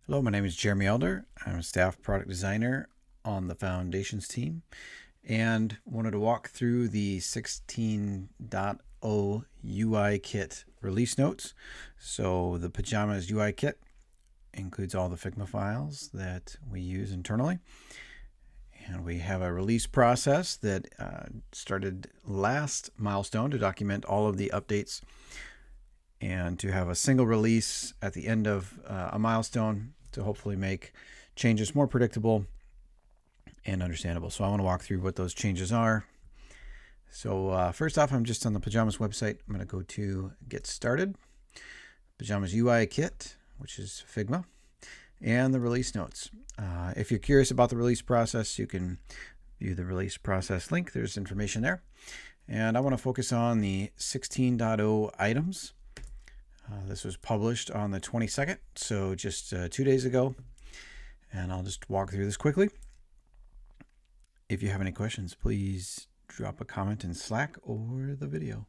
Hello, my name is Jeremy Elder. I'm a staff product designer on the Foundations team and wanted to walk through the 16.0 UI kit release notes. So the Pajamas UI kit includes all the Figma files that we use internally. And we have a release process that started last milestone to document all of the updates and to have a single release at the end of a milestone to hopefully make changes more predictable and understandable. So I want to walk through what those changes are. So first off, I'm just on the Pajamas website. I'm going to go to Get Started, Pajamas UI Kit, which is Figma, and the release notes. If you're curious about the release process, you can view the release process link. There's information there. And I want to focus on the 16.0 items. This was published on the 22nd, so just 2 days ago. And I'll just walk through this quickly. If you have any questions, please drop a comment in Slack or the video.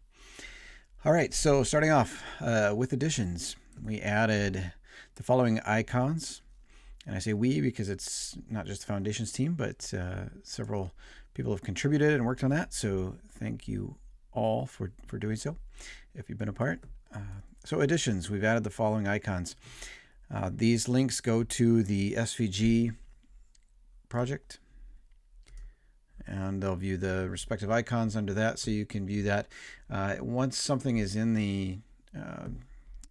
All right, so starting off with additions, we added the following icons. And I say we because it's not just the Foundations team, but several people have contributed and worked on that. So thank you all for doing so, if you've been a part. So additions, we've added the following icons. These links go to the SVG project, and they'll view the respective icons under that, so you can view that. Once something is in the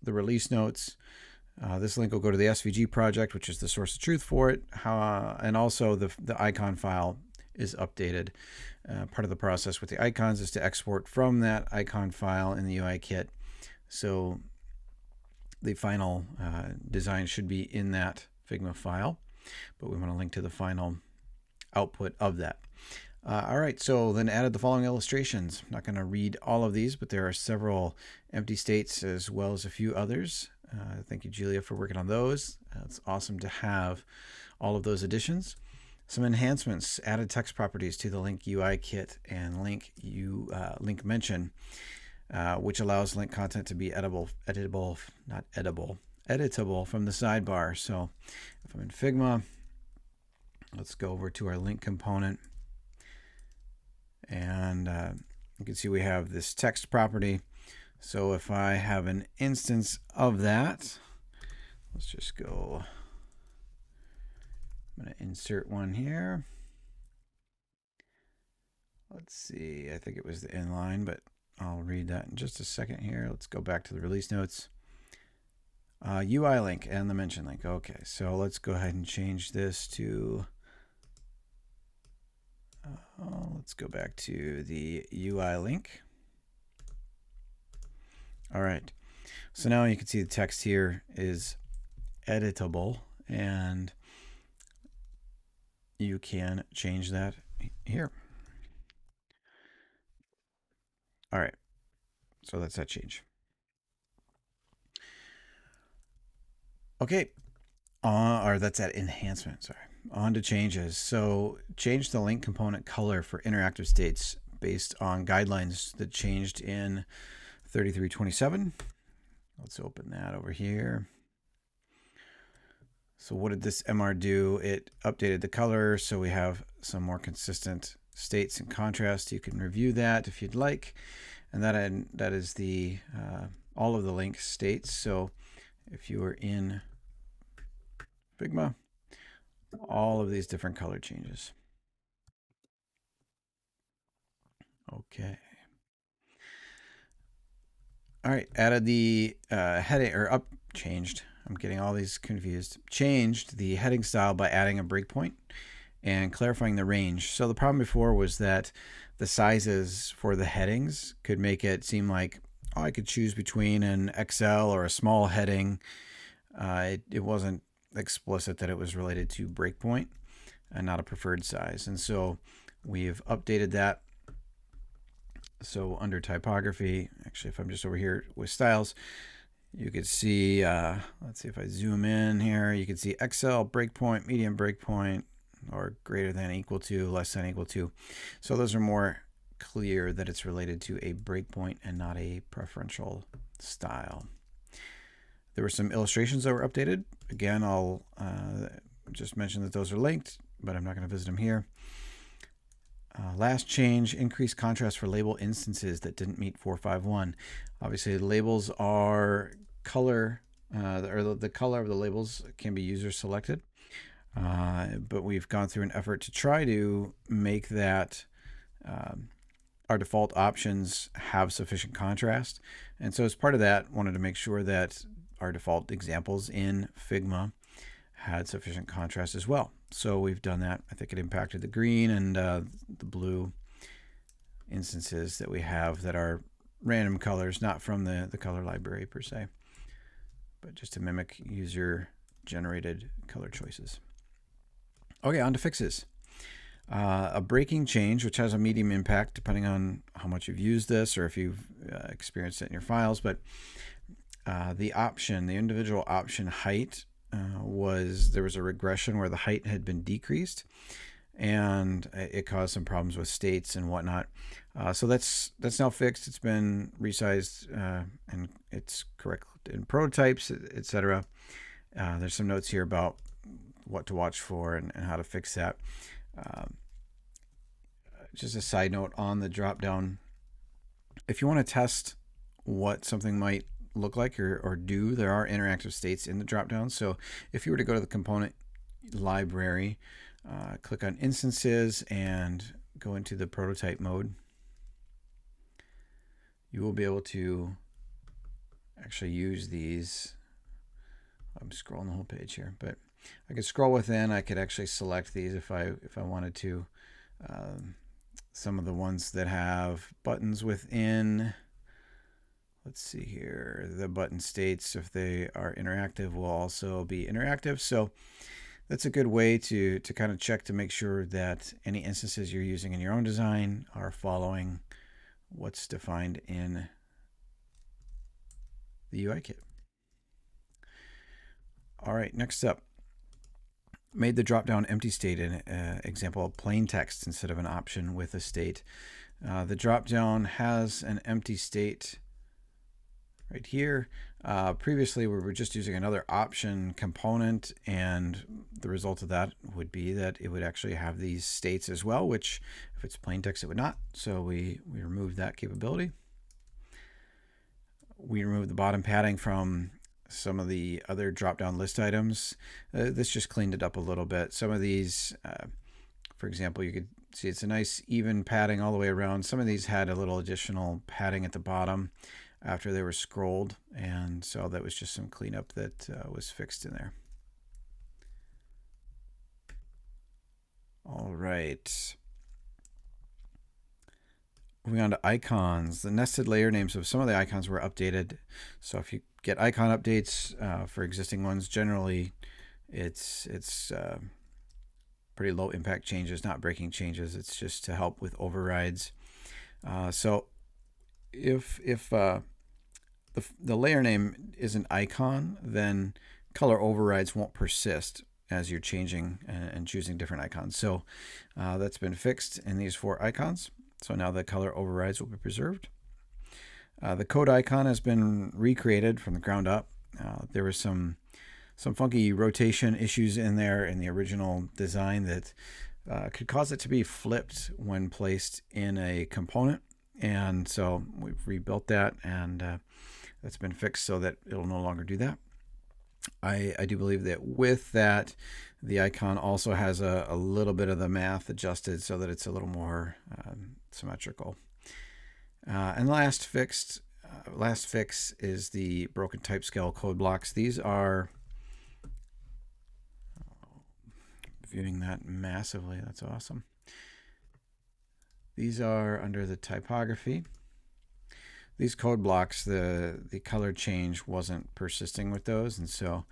release notes, this link will go to the SVG project, which is the source of truth for it, and also the icon file is updated. Part of the process with the icons is to export from that icon file in the UI kit. So the final design should be in that Figma file, but we want to link to the final output of that. All right, so then added the following illustrations. I'm not going to read all of these, but there are several empty states as well as a few others. Thank you, Julia, for working on those. It's awesome to have all of those additions. Some enhancements, added text properties to the link UI kit and link mention. Which allows link content to be editable from the sidebar. So if I'm in Figma, let's go over to our link component, and you can see we have this text property. So if I have an instance of that, let's just go, I'm going to insert one here. Let's see, I think it was the inline, but I'll read that in just a second here. Let's go back to the release notes. UI link and the mention link. Okay, so let's go ahead and change this to, let's go back to the UI link. All right, so now you can see the text here is editable, and you can change that here. All right, so that's that change. Okay, or that's that enhancement, sorry. On to changes. So change the link component color for interactive states based on guidelines that changed in 3327. Let's open that over here. So what did this MR do? It updated the color, so we have some more consistent states and contrast. You can review that if you'd like, and that is the all of the link states. So if you are in Figma, all of these different color changes. Okay. All right, added the heading, or changed. I'm getting all these confused. Changed the heading style by adding a breakpoint and clarifying the range. So the problem before was that the sizes for the headings could make it seem like, oh, I could choose between an XL or a small heading. It wasn't explicit that it was related to breakpoint and not a preferred size. And so we've updated that. So under typography, actually, if I'm just over here with styles, you could see, let's see if I zoom in here, you can see XL breakpoint, medium breakpoint, or greater than equal to, less than equal to. So those are more clear that it's related to a breakpoint and not a preferential style. There were some illustrations that were updated. Again, I'll just mention that those are linked, but I'm not going to visit them here. Last change, increased contrast for label instances that didn't meet 451. Obviously, the labels are color, or the color of the labels can be user selected. But we've gone through an effort to try to make that our default options have sufficient contrast. And so as part of that, wanted to make sure that our default examples in Figma had sufficient contrast as well. So we've done that. I think it impacted the green and the blue instances that we have that are random colors, not from the color library per se, but just to mimic user generated color choices. Okay, on to fixes. A breaking change, which has a medium impact depending on how much you've used this or if you've experienced it in your files, but the individual option height there was a regression where the height had been decreased, and it caused some problems with states and whatnot. So that's now fixed. It's been resized and it's correct in prototypes, etc. There's some notes here about what to watch for and how to fix that. Just a side note on the Dropdown, if you want to test what something might look like or do, there are interactive states in the Dropdown. So if you were to go to the component library, click on instances and go into the prototype mode, you will be able to actually use these. I'm scrolling the whole page here, but I could scroll within. I could actually select these if I wanted to. Some of the ones that have buttons within, let's see here, the button states, if they are interactive, will also be interactive. So that's a good way to kind of check to make sure that any instances you're using in your own design are following what's defined in the UI kit. All right, next up. Made the Dropdown empty state an example of plain text instead of an option with a state. The Dropdown has an empty state right here. Previously, we were just using another option component, and the result of that would be that it would actually have these states as well, which if it's plain text, it would not. So we removed that capability. We removed the bottom padding from some of the other drop-down list items. This just cleaned it up a little bit. Some of these, for example, you could see it's a nice even padding all the way around. Some of these had a little additional padding at the bottom after they were scrolled, and so that was just some cleanup that was fixed in there. All right. Moving on to icons, the nested layer names of some of the icons were updated. So if you get icon updates for existing ones, generally it's pretty low impact changes, not breaking changes. It's just to help with overrides. So if the layer name is an icon, then color overrides won't persist as you're changing and choosing different icons. So that's been fixed in these 4 icons. So now the color overrides will be preserved. The code icon has been recreated from the ground up. There was some funky rotation issues in there in the original design that could cause it to be flipped when placed in a component. And so we've rebuilt that, and that's been fixed so that it'll no longer do that. I do believe that with that, the icon also has a little bit of the math adjusted so that it's a little more symmetrical. And last fix is the broken type scale code blocks. These are viewing that massively. That's awesome. These are under the typography. These code blocks, the color change wasn't persisting with those, and so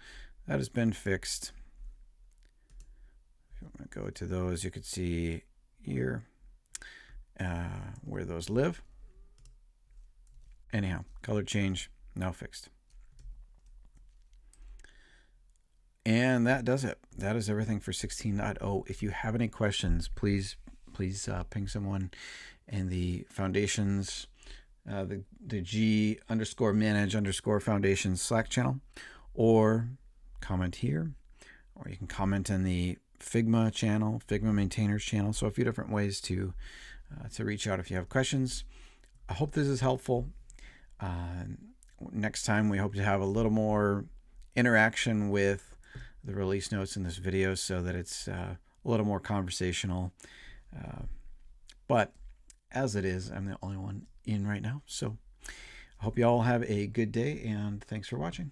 that has been fixed. If you want to go to those, you could see here where those live. Anyhow, color change now fixed. And that does it. That is everything for 16.0. If you have any questions, please ping someone in the foundations, the G_manage_foundations Slack channel, or comment here, or you can comment in the Figma channel, Figma maintainers channel. So a few different ways to reach out if you have questions. I hope this is helpful. Next time we hope to have a little more interaction with the release notes in this video so that it's a little more conversational. But as it is, I'm the only one in right now. So I hope you all have a good day, and thanks for watching.